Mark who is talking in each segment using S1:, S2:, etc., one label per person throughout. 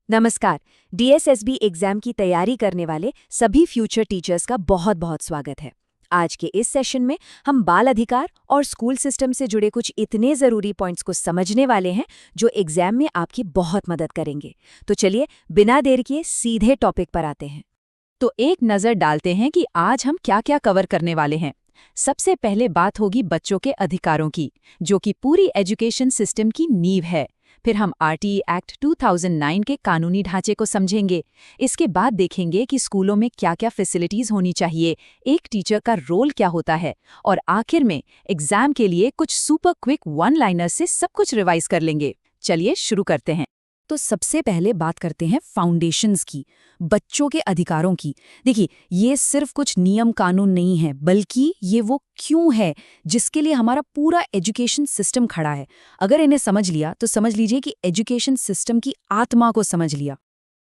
S1: नमस्कार। DSSB exam की तैयारी करने वाले सभी फ्यूचर टीचर्स का बहुत बहुत स्वागत है। आज के इस सेशन में हम बाल अधिकार और स्कूल सिस्टम से जुड़े कुछ इतने ज़रूरी पॉइंट्स को समझने वाले हैं जो एग्जाम में आपकी बहुत मदद करेंगे। तो चलिए बिना देर किए सीधे टॉपिक पर आते हैं।
S2: तो एक नज़र डालते हैं कि आज हम क्या क्या कवर करने वाले हैं। सबसे पहले बात होगी बच्चों के अधिकारों की, जो कि पूरी एजुकेशन सिस्टम की नींव है। फिर हम आरटीई एक्ट 2009 के कानूनी ढांचे को समझेंगे। इसके बाद देखेंगे कि स्कूलों में क्या क्या फैसिलिटीज होनी चाहिए, एक टीचर का रोल क्या होता है, और आखिर में एग्जाम के लिए कुछ सुपर क्विक वन लाइनर से सब कुछ रिवाइज कर लेंगे। चलिए शुरू करते हैं।
S1: तो सबसे पहले बात करते हैं फाउंडेशंस की, बच्चों के अधिकारों की। देखिए, ये सिर्फ कुछ नियम कानून नहीं है, बल्कि ये वो क्यों है जिसके लिए हमारा पूरा एजुकेशन सिस्टम खड़ा है। अगर इन्हें समझ लिया तो समझ लीजिए कि एजुकेशन सिस्टम की आत्मा को समझ लिया।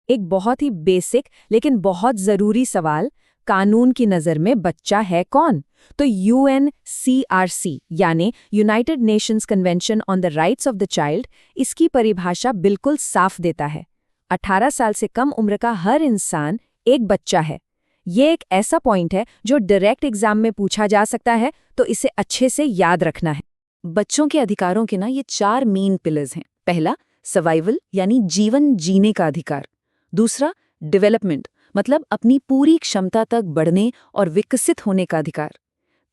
S1: एक बहुत ही बेसिक लेकिन बहुत ज़रूरी सवाल, कानून की नज़र में बच्चा है कौन? तो यूएनसीआरसी यानी United Nations convention on the rights of the child इसकी परिभाषा बिल्कुल साफ देता है। 18 साल से कम उम्र का हर इंसान एक बच्चा है। ये एक ऐसा पॉइंट है जो डायरेक्ट एग्जाम में पूछा जा सकता है, तो इसे अच्छे से याद रखना है। बच्चों के अधिकारों के ये 4 मेन पिलर्स हैं। पहला, सर्वाइवल यानी जीवन जीने का अधिकार। दूसरा, डेवलपमेंट मतलब अपनी पूरी क्षमता तक बढ़ने और विकसित होने का अधिकार।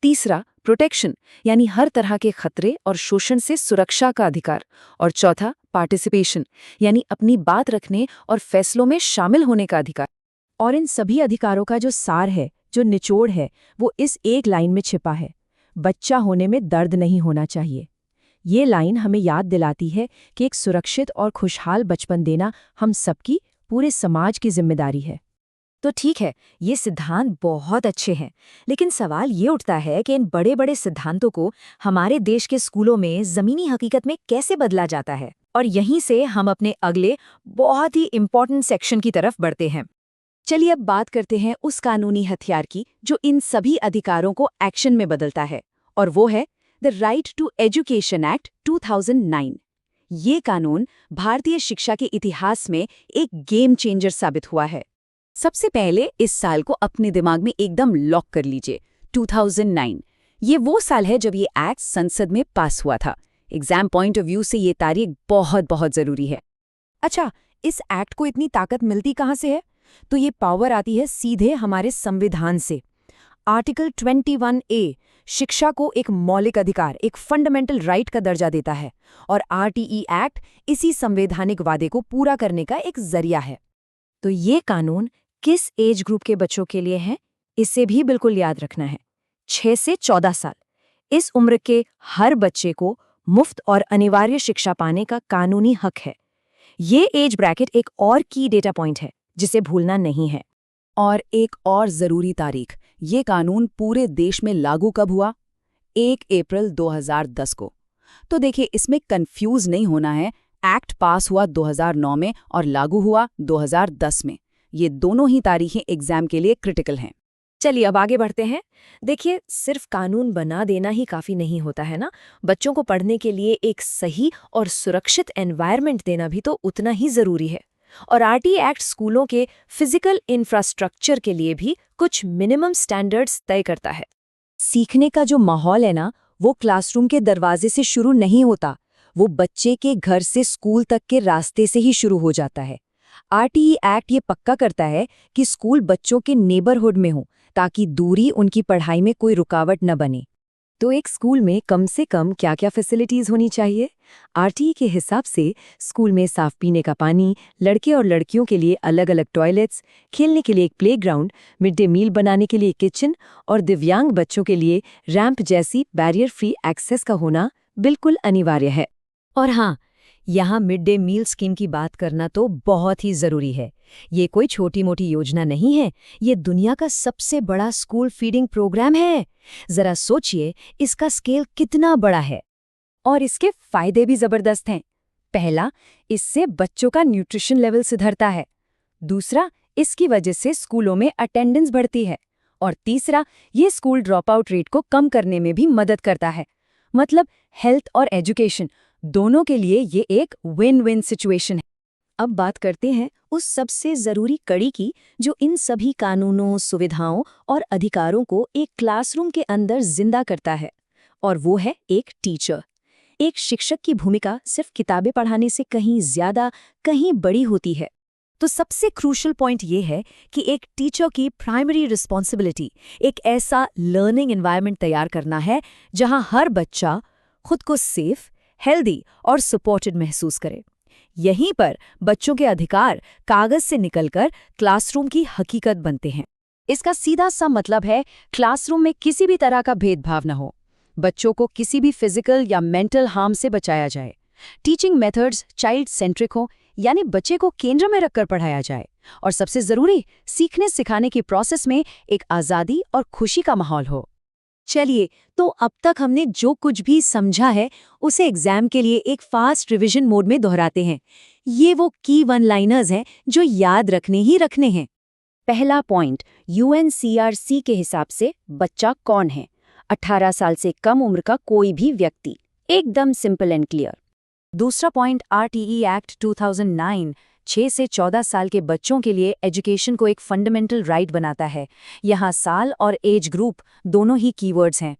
S1: तीसरा, प्रोटेक्शन यानी हर तरह के खतरे और शोषण से सुरक्षा का अधिकार। और चौथा, पार्टिसिपेशन यानी अपनी बात रखने और फैसलों में शामिल होने का अधिकार। और इन सभी अधिकारों का जो सार है, जो निचोड़ है, वो इस एक लाइन में छिपा है: बच्चा होने में दर्द नहीं होना चाहिए। ये लाइन हमें याद दिलाती है कि एक सुरक्षित और खुशहाल बचपन देना हम सबकी, पूरे समाज की जिम्मेदारी है। तो ठीक है, ये सिद्धांत बहुत अच्छे हैं, लेकिन सवाल ये उठता है कि इन बड़े बड़े सिद्धांतों को हमारे देश के स्कूलों में ज़मीनी हकीकत में कैसे बदला जाता है। और यहीं से हम अपने अगले बहुत ही इम्पोर्टेंट सेक्शन की तरफ बढ़ते हैं। चलिए अब बात करते हैं उस कानूनी हथियार की जो इन सभी अधिकारों को एक्शन में बदलता है, और वो है the Right to Education Act 2009। ये कानून भारतीय शिक्षा के इतिहास में एक गेम चेंजर साबित हुआ है। सबसे पहले इस साल को अपने दिमाग में एकदम लॉक कर लीजिए, 2009। ये वो साल है जब ये एक्ट संसद में पास हुआ था। एग्जाम पॉइंट ऑफ व्यू से ये तारीख बहुत बहुत जरूरी है। अच्छा, इस एक्ट को इतनी ताकत मिलती कहाँ से है? तो ये पावर आती है सीधे हमारे संविधान से। आर्टिकल 21A शिक्षा को एक मौलिक अधिकार, एक फंडामेंटल राइट का दर्जा देता है, और आरटीई एक्ट इसी संवैधानिक वादे को पूरा करने का एक जरिया है। तो ये कानून किस एज ग्रुप के बच्चों के लिए है, इसे भी बिल्कुल याद रखना है। 6 से 14 साल, इस उम्र के हर बच्चे को मुफ्त और अनिवार्य शिक्षा पाने का कानूनी हक है। ये एज ब्रैकेट एक और की डेटा पॉइंट है जिसे भूलना नहीं है।
S2: और एक और ज़रूरी तारीख, ये कानून पूरे देश में लागू कब हुआ? 1 अप्रैल 2010 को। तो देखिए, इसमें कंफ्यूज नहीं होना है। एक्ट पास हुआ 2009 में और लागू हुआ 2010 में। ये दोनों ही तारीखें एग्जाम के लिए क्रिटिकल हैं।
S1: चलिए अब आगे बढ़ते हैं। देखिए, सिर्फ कानून बना देना ही काफ़ी नहीं होता है ना, बच्चों को पढ़ने के लिए एक सही और सुरक्षित एनवायरनमेंट देना भी तो उतना ही ज़रूरी है। और आरटीई एक्ट स्कूलों के फिजिकल इंफ्रास्ट्रक्चर के लिए भी कुछ मिनिमम स्टैंडर्ड्स तय करता है। सीखने का जो माहौल है ना, वो क्लासरूम के दरवाजे से शुरू नहीं होता, वो बच्चे के घर से स्कूल तक के रास्ते से ही शुरू हो जाता है। आरटीई एक्ट ये पक्का करता है कि स्कूल बच्चों के नेबरहुड में हो, ताकि दूरी उनकी पढ़ाई में कोई रुकावट न बने। तो एक स्कूल में कम से कम क्या क्या फैसिलिटीज होनी चाहिए? आरटीई के हिसाब से स्कूल में साफ पीने का पानी, लड़के और लड़कियों के लिए अलग अलग टॉयलेट्स, खेलने के लिए एक प्लेग्राउंड, मिड डे मील बनाने के लिए किचन, और दिव्यांग बच्चों के लिए रैंप जैसी बैरियर फ्री एक्सेस का होना बिल्कुल अनिवार्य है। और हाँ, यहाँ मिड डे मील स्कीम की बात करना तो बहुत ही ज़रूरी है। ये कोई छोटी मोटी योजना नहीं है, ये दुनिया का सबसे बड़ा स्कूल फीडिंग प्रोग्राम है। ज़रा सोचिए इसका स्केल कितना बड़ा है। और इसके फायदे भी ज़बरदस्त हैं। पहला, इससे बच्चों का न्यूट्रिशन लेवल सुधरता है। दूसरा, इसकी वजह से स्कूलों में अटेंडेंस बढ़ती है। और तीसरा, ये स्कूल ड्रॉप आउट रेट को कम करने में भी मदद करता है। मतलब हेल्थ और एजुकेशन दोनों के लिए ये एक विन विन सिचुएशन है। अब बात करते हैं
S3: उस सबसे जरूरी कड़ी की जो इन सभी कानूनों, सुविधाओं और अधिकारों को एक क्लासरूम के अंदर जिंदा करता है। और वो है एक टीचर। एक शिक्षक की भूमिका सिर्फ किताबें पढ़ाने से कहीं ज्यादा, कहीं बड़ी होती है।
S1: तो सबसे क्रूशल पॉइंट ये है कि एक टीचर की प्राइमरी रिस्पॉन्सिबिलिटी एक ऐसा लर्निंग एनवायरनमेंट तैयार करना है जहां हर बच्चा खुद को सेफ, हेल्दी और सपोर्टेड महसूस करे। यहीं पर बच्चों के अधिकार कागज से निकलकर क्लासरूम की हकीकत बनते हैं।
S2: इसका सीधा सा मतलब है क्लासरूम में किसी भी तरह का भेदभाव न हो, बच्चों को किसी भी फिजिकल या मेंटल हार्म से बचाया जाए, टीचिंग मेथड्स चाइल्ड सेंट्रिक हो, यानी बच्चे को केंद्र में रखकर पढ़ाया जाए, और सबसे जरूरी सीखने सिखाने की प्रोसेस में एक आज़ादी और खुशी का माहौल हो।
S3: चलिए, तो अब तक हमने जो कुछ भी समझा है उसे एग्जाम के लिए एक फास्ट रिवीजन मोड में दोहराते हैं। ये वो की वन लाइनर्स हैं जो याद रखने ही रखने हैं। पहला पॉइंट, यूएनसीआरसी के हिसाब से बच्चा कौन है? 18 साल से कम उम्र का कोई भी व्यक्ति। एकदम सिंपल एंड क्लियर।
S2: दूसरा पॉइंट, आरटीई एक्ट 2009 6 से 14 साल के बच्चों के लिए एजुकेशन को एक फंडामेंटल राइट बनाता है। यहाँ साल और एज ग्रुप दोनों ही कीवर्ड्स हैं।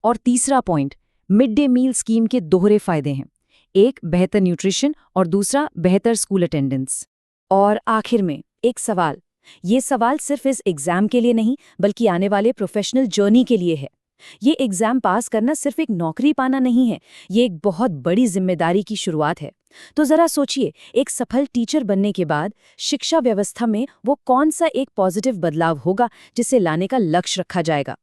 S1: और तीसरा point, mid day meal scheme के दोहरे फायदे हैं, एक बेहतर न्यूट्रिशन और दूसरा बेहतर स्कूल अटेंडेंस। और आखिर में एक सवाल, ये सवाल सिर्फ इस एग्जाम के लिए नहीं बल्कि आने वाले प्रोफेशनल जर्नी के लिए है। ये एग्जाम पास करना सिर्फ एक नौकरी पाना नहीं है, ये एक बहुत बड़ी जिम्मेदारी की शुरुआत है। तो जरा सोचिए, एक सफल टीचर बनने के बाद शिक्षा व्यवस्था में वो कौन सा एक पॉजिटिव बदलाव होगा जिसे लाने का लक्ष्य रखा जाएगा।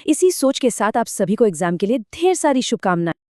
S1: इसी सोच के साथ आप सभी को एग्जाम के लिए ढेर सारी शुभकामनाएं।